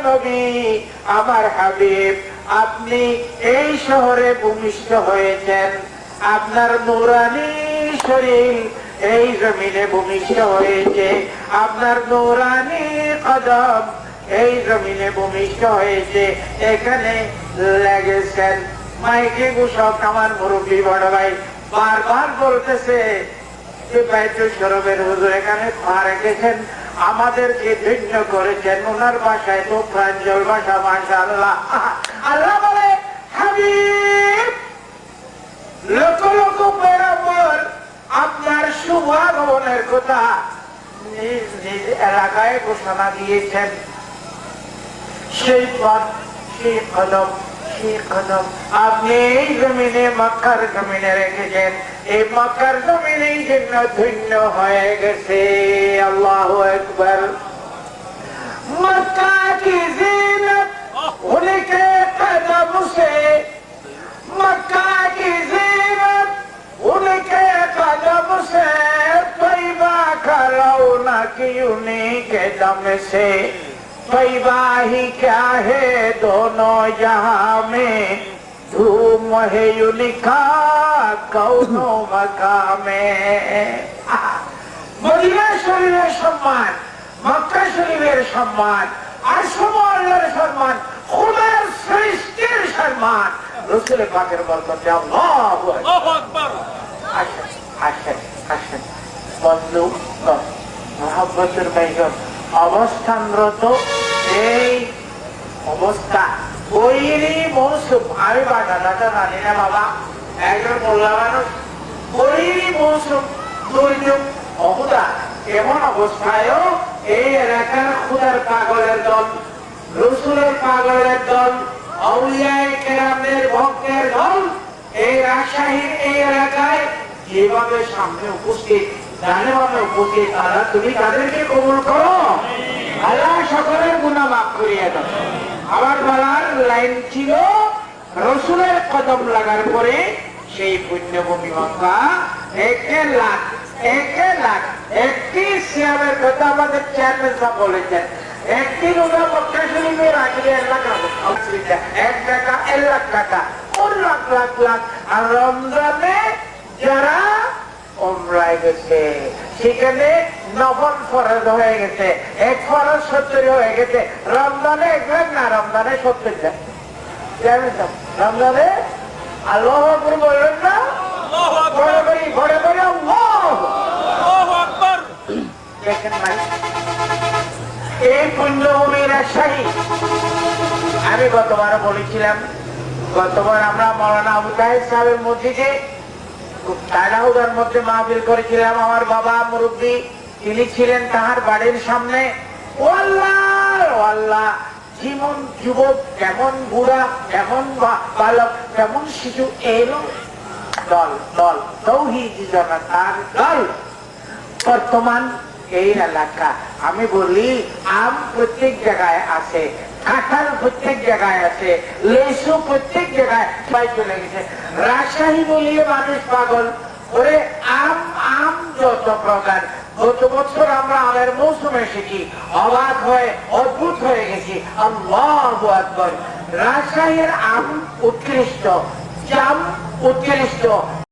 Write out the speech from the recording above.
নবী, আমার হাবিব, আপনি এই শহরে ভূমিষ্ঠ হয়েছেন, আপনার নূরানী শরীর এই জমিনে ভূমিষ্ঠ হয়েছে, আপনার নূরানী কদম এই জমিনে ভূমিষ্ঠ হয়েছে, এখানে লেগেছেন। মাইকে ঘোষক আমার মুরব্বী বড় ভাই বারবার বলতেছে যে বাইতুল শরফের হুজুর এখানে পা রেখেছেন, আমাদেরকে ধন্য করেছেন। ওনার ভাষায় তো প্রাঞ্জল ভাষা, মাশাআল্লাহ। আল্লাহ বলে, হাবিব, লক্ষ লক্ষ পয়গম্বর আপনার শুভ আগমনের কথা নিজ নিজ এলাকায় ঘোষণা দিয়েছেন। সেই পথ, সেই কদম, সেই কদম আপনি এই জমিনে, মক্কার জমিনে রেখেছেন। এই মক্কার জমিনেই জন্য ধন্য হয়ে গেছে। আল্লাহু আকবার। মক্কা কি জিনত উনকে কদম সে, মক্কা কি জিনত উনকে কদম সে, তৈবা का रौनक उन्हीं के दम से, तैयबा ही क्या है दोनों जहां में, धूम है उनका कौनो मकामे। মদিনা শরীফের সম্মান, মক্কা শরীফের সম্মান, আর আল্লাহর সম্মান, খোদার সৃষ্টির সম্মান, রাসূল পাকের বরকতে। আল্লাহু আকবার। আসেন আসেন আসেন বন্ধু, মহব্বতের ভাইগণ, অবস্থানরত এই অবস্থা, ওইরই মৌসুম। আমি বাজারটা জানি না বাবা, একজন মোল্লা মানুষ, ওইরই মৌসুম, দুর্যোগ, অহুদা, এমন অবস্থায়ও এই এলাকার খুদার পাগলের দল, রসুলের পাগলের দল, আউলিয়ায়ে কেরামের ভক্তের দল এই রাজশাহীর এই এলাকায় যেভাবে সামনে উপস্থিত, জানেভাবে উপস্থিত, তারা তুমি তাদেরকে কবুল করো। আল্লাহ সকলের গুনাহ মাফ করিয়ে দাও। আমার বলার লাইন ছিল, রসুলের কদম লাগার পরে সেই পুণ্যভূমি মক্কা 1 লাখ 1 সিয়ামের কথা আমাদের চেয়ারম্যান সাহেব বলেছেন। একটি রোজা মক্কা শরীফে রাখলে 1 লাখ, 1 টাকা 1 লাখ টাকা, 1 লাখ লাখ লাখ। আর রমজানে যারা উমরায় গেছে সেখানে নফল ফরজ হয়ে গেছে, 1 ফরজ 70 হয়ে গেছে। রমজানে 1 লাখ না, রমজানে 70 লাখ। রমজানে আল্লাহু আকবার বললেন না, ঘরে ঘরে ঘরে আল্লাহু আকবার। দেখেন ভাই, এই পুণ্যভূমি রাজশাহী, আমি গতবার বলেছিলাম, গতবার আমরা মৌলানা আবু তাহের সাহেবের মসজিদে তাইনাহুদার মধ্যে মাহফিল করেছিলাম। আমার বাবা মুরব্বী, তিনি ছিলেন তাহার বাড়ির সামনে। ও আল্লাহ, ও আল্লাহ, যেমন যুবক, কেমন বুড়া, কেমন বালক, কেমন শিশু এলো দল দল, তৌহিদি জনতার দল। বর্তমান এই এলাকা, আমি বলি, আম প্রত্যেক জায়গায় আছে, কাঁঠাল প্রত্যেক জায়গায় আছে, লেসু প্রত্যেক জায়গায় পাই চলে গেছে। রাজশাহী বলিয়ে মানুষ পাগল, ওরে আম আম যত প্রকার। গত বছর আমরা আমের মৌসুম এসেছি, অবাক হয়ে অদ্ভুত হয়ে গেছি। আল্লাহু আকবার। রাজশাহীর আম উৎকৃষ্ট, জাম উৎকৃষ্ট,